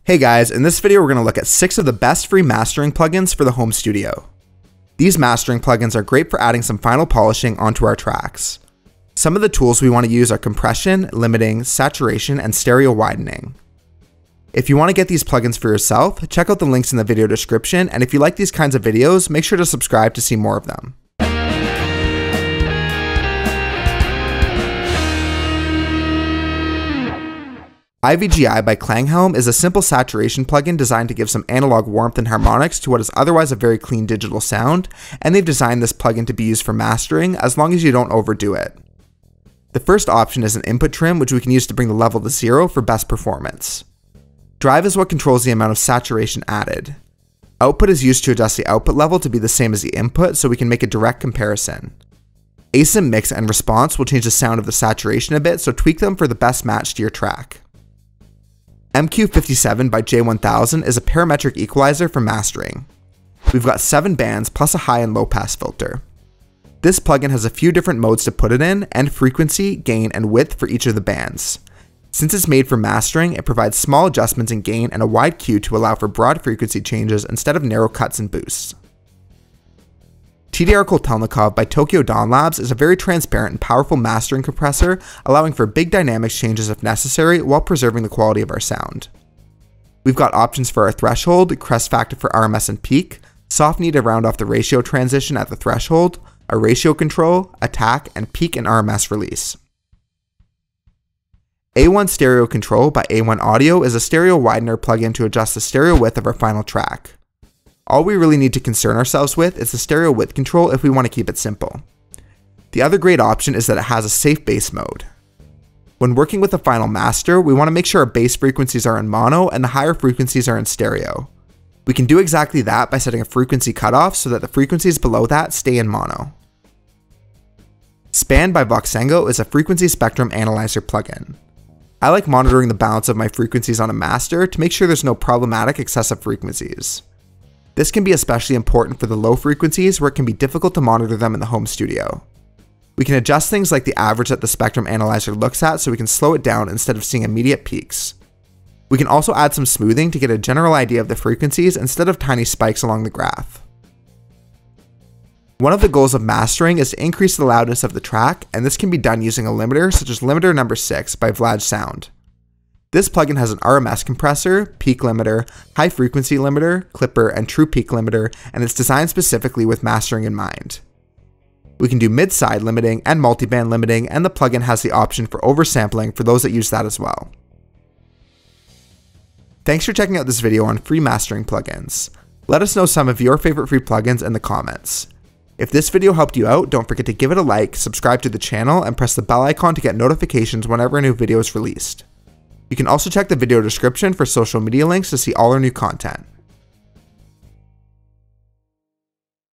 Hey guys, in this video we're going to look at 6 of the best free mastering plugins for the home studio. These mastering plugins are great for adding some final polishing onto our tracks. Some of the tools we want to use are compression, limiting, saturation, and stereo widening. If you want to get these plugins for yourself, check out the links in the video description, and if you like these kinds of videos, make sure to subscribe to see more of them. iVGI by clanghelm is a simple saturation plugin designed to give some analog warmth and harmonics to what is otherwise a very clean digital sound, and they've designed this plugin to be used for mastering as long as you don't overdo it. The first option is an input trim, which we can use to bring the level to 0 for best performance. Drive is what controls the amount of saturation added. Output is used to adjust the output level to be the same as the input so we can make a direct comparison. Asim mix and response will change the sound of the saturation a bit, so tweak them for the best match to your track. MQ57 by J1000 is a parametric equalizer for mastering. We've got 7 bands plus a high and low pass filter. This plugin has a few different modes to put it in, and frequency, gain, and width for each of the bands. Since it's made for mastering, it provides small adjustments in gain and a wide Q to allow for broad frequency changes instead of narrow cuts and boosts. TDRColpal by Tokyo Dawn Labs is a very transparent and powerful mastering compressor, allowing for big dynamics changes if necessary while preserving the quality of our sound. We've got options for our threshold, crest factor for RMS and peak, soft knee to round off the ratio transition at the threshold, a ratio control, attack, and peak and RMS release. A1 Stereo Control by A1 Audio is a stereo widener plugin to adjust the stereo width of our final track. All we really need to concern ourselves with is the stereo width control if we want to keep it simple. The other great option is that it has a safe bass mode. When working with a final master, we want to make sure our bass frequencies are in mono and the higher frequencies are in stereo. We can do exactly that by setting a frequency cutoff so that the frequencies below that stay in mono. Span by Voxengo is a frequency spectrum analyzer plugin. I like monitoring the balance of my frequencies on a master to make sure there's no problematic excessive frequencies. This can be especially important for the low frequencies where it can be difficult to monitor them in the home studio. We can adjust things like the average that the spectrum analyzer looks at so we can slow it down instead of seeing immediate peaks. We can also add some smoothing to get a general idea of the frequencies instead of tiny spikes along the graph. One of the goals of mastering is to increase the loudness of the track, and this can be done using a limiter such as limiter number 6 by Vlad Sound. This plugin has an RMS compressor, peak limiter, high frequency limiter, clipper, and true peak limiter, and it's designed specifically with mastering in mind. We can do mid-side limiting and multiband limiting, and the plugin has the option for oversampling for those that use that as well. Thanks for checking out this video on free mastering plugins. Let us know some of your favorite free plugins in the comments. If this video helped you out, don't forget to give it a like, subscribe to the channel, and press the bell icon to get notifications whenever a new video is released. You can also check the video description for social media links to see all our new content.